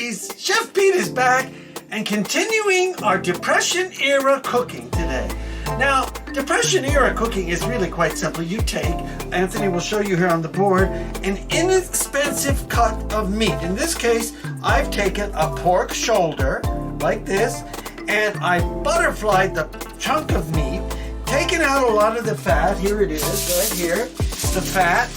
ladies, Chef Pete is back and continuing our Depression era cooking today. Now, Depression era cooking is really quite simple. You take, Anthony will show you here on the board, an inexpensive cut of meat. In this case, I've taken a pork shoulder like this, and I butterflied the chunk of meat, taken out a lot of the fat. Here it is, right here. The fat.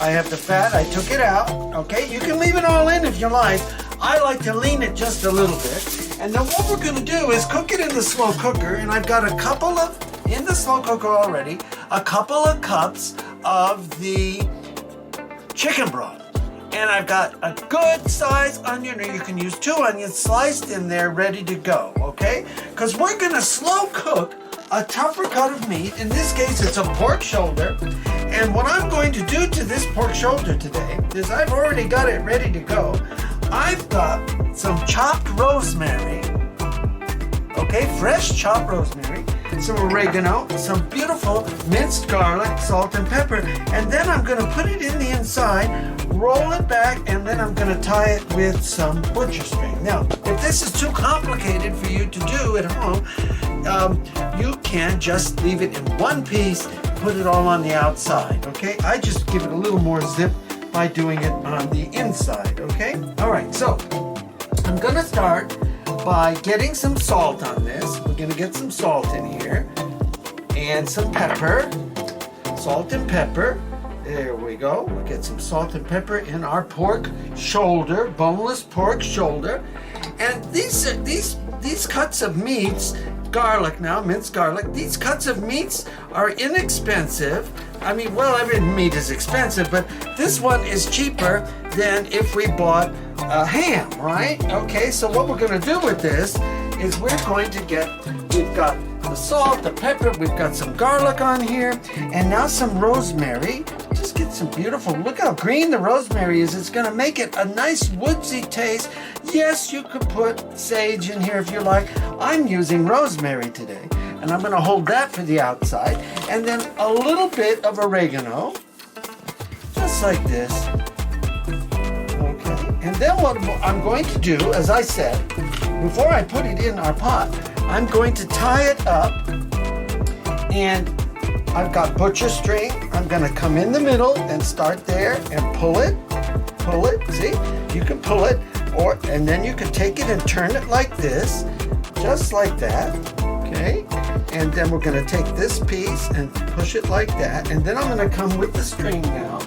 I have the fat. I took it out. Okay, you can leave it all in if you like. I like to lean it just a little bit. And then what we're going to do is cook it in the slow cooker. And I've got a couple of, in the slow cooker already, a couple of cups of the chicken broth. And I've got a good size onion, or you can use 2 onions sliced in there, ready to go, okay? Because we're going to slow cook a tougher cut of meat. In this case, it's a pork shoulder. And what I'm going to do to this pork shoulder today is I've already got it ready to go. I've got some chopped rosemary, okay, fresh chopped rosemary, some oregano, some beautiful minced garlic, salt and pepper, and then I'm going to put it in the inside, roll it back, and then I'm going to tie it with some butcher string. Now, if this is too complicated for you to do at home, you can just leave it in one piece, put it all on the outside, okay? I just give it a little more zip by doing it on the inside, okay? All right, so I'm gonna start by getting some salt on this. We're gonna get some salt in here and some pepper, salt and pepper. There we go. We'll get some salt and pepper in our pork shoulder, boneless pork shoulder. And these cuts of meats, garlic now, minced garlic, these cuts of meats are inexpensive. I mean, well, every meat is expensive, but this one is cheaper than if we bought a ham, right? Okay, so what we're going to do with this is we're going to we've got the salt, the pepper, we've got some garlic on here, and now some rosemary. Just get some beautiful, look how green the rosemary is. It's going to make it a nice woodsy taste. Yes, you could put sage in here if you like. I'm using rosemary today, and I'm going to hold that for the outside, and then a little bit of oregano, just like this. Okay, and then what I'm going to do, as I said, before I put it in our pot, I'm going to tie it up, and I've got butcher string. I'm going to come in the middle and start there and pull it, see? You can pull it, and then you can take it and turn it like this, just like that, okay? And then we're going to take this piece and push it like that, and then I'm going to come with the string now,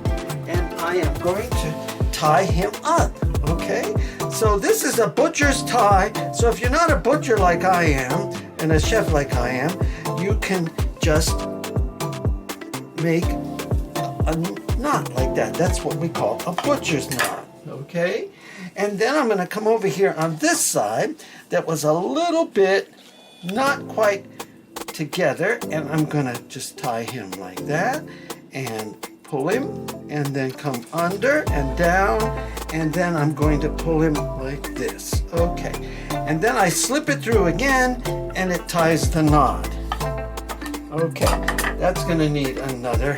and I am going to tie him up, okay? So this is a butcher's tie, so if you're not a butcher like I am, and a chef like I am, you can just make a knot like that. That's what we call a butcher's knot, okay? And then I'm going to come over here on this side that was a little bit not quite together, and I'm going to just tie him like that and pull him, and then come under and down, and then I'm going to pull him like this, okay? And then I slip it through again, and it ties the knot. Okay, that's going to need another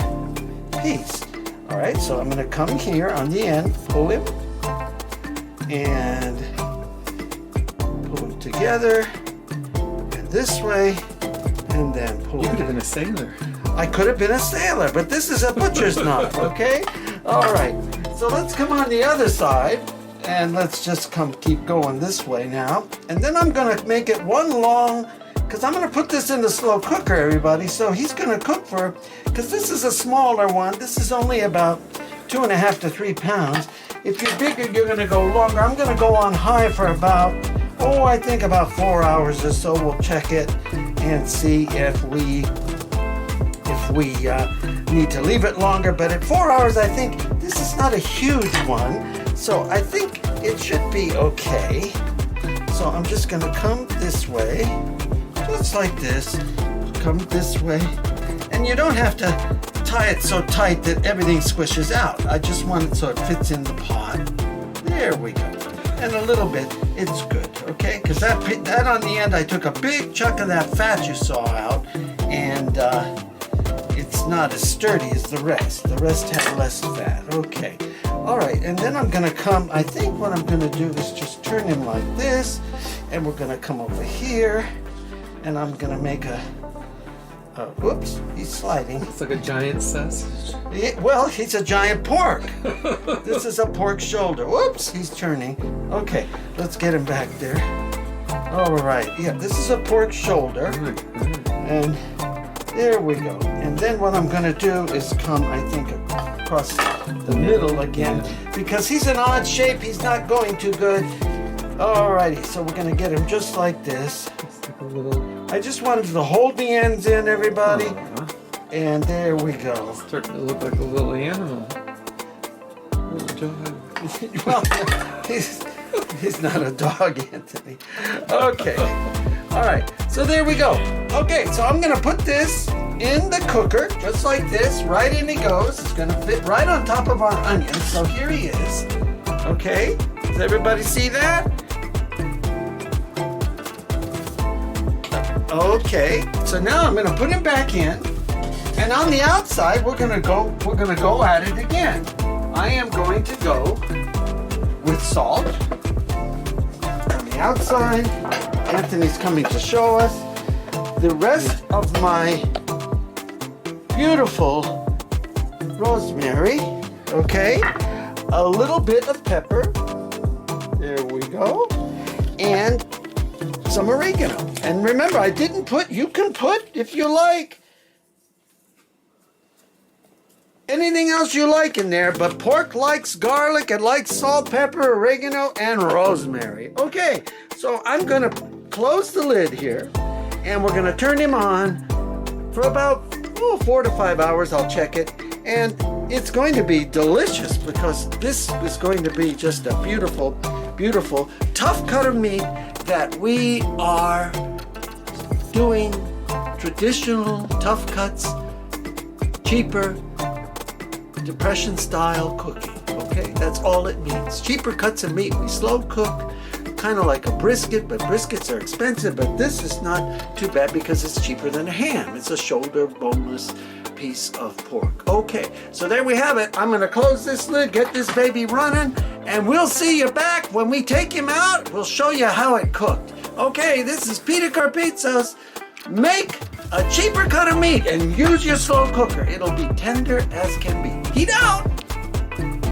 piece. All right, so I'm going to come here on the end, pull him, and pull them together, and this way, and then pull. You could have been a sailor. I could have been a sailor, but this is a butcher's knot, okay? All right, so let's come on the other side, and let's just keep going this way now. And then I'm gonna make it one long, because I'm gonna put this in the slow cooker, everybody, so he's gonna cook because this is a smaller one. This is only about 2.5 to 3 pounds. If you're bigger, you're gonna go longer. I'm gonna go on high for about, I think about 4 hours or so. We'll check it and see if we need to leave it longer. But at 4 hours, I think this is not a huge one, so I think it should be okay. So I'm just gonna come this way, just like this, come this way, and you don't have to tie it so tight that everything squishes out. I just want it so it fits in the pot. There we go. And a little bit, it's good, okay? Because that on the end, I took a big chunk of that fat you saw out, and it's not as sturdy as the rest. The rest have less fat. Okay. All right, and then I'm gonna come, I think what I'm gonna do is just turn him like this, and we're gonna come over here, and I'm gonna make a whoops, he's sliding. It's like a giant sausage. Yeah, well, he's a giant pork. This is a pork shoulder. Whoops, he's turning. Okay, let's get him back there. All right, yeah, this is a pork shoulder. And there we go. And then what I'm gonna do is come, I think, across the middle again, because he's an odd shape, he's not going too good. Alrighty, so we're gonna get him just like this. Like a little... I just wanted to hold the ends in, everybody. And there we go. Starting to look like a little animal. Little dog. Well, he's not a dog, Anthony. Okay. All right. So there we go. Okay. So I'm gonna put this in the cooker, just like this. Right in he goes. It's gonna fit right on top of our onion. So here he is. Okay. Does everybody see that? Okay. So now I'm gonna put him back in. And on the outside, we're gonna go at it again. I am going to go with salt on the outside. Anthony's coming to show us. The rest of my beautiful rosemary, okay? A little bit of pepper. There we go. And some oregano. And remember, I didn't put, you can put, if you like, anything else you like in there, but pork likes garlic, it likes salt, pepper, oregano, and rosemary. Okay, so I'm gonna close the lid here, and we're gonna turn him on for about 4 to 5 hours. I'll check it, and it's going to be delicious because this is going to be just a beautiful, beautiful tough cut of meat that we are doing traditional tough cuts, cheaper, Depression style cooking. Okay, that's all it means. Cheaper cuts of meat we slow cook, kind of like a brisket, but briskets are expensive, but this is not too bad because it's cheaper than a ham. It's a shoulder boneless piece of pork. Okay, so there we have it. I'm gonna close this lid, get this baby running, and we'll see you back when we take him out. We'll show you how it cooked. Okay, this is Peter Carpizzo's Make a cheaper cut of meat and use your slow cooker. It'll be tender as can be. Heat out!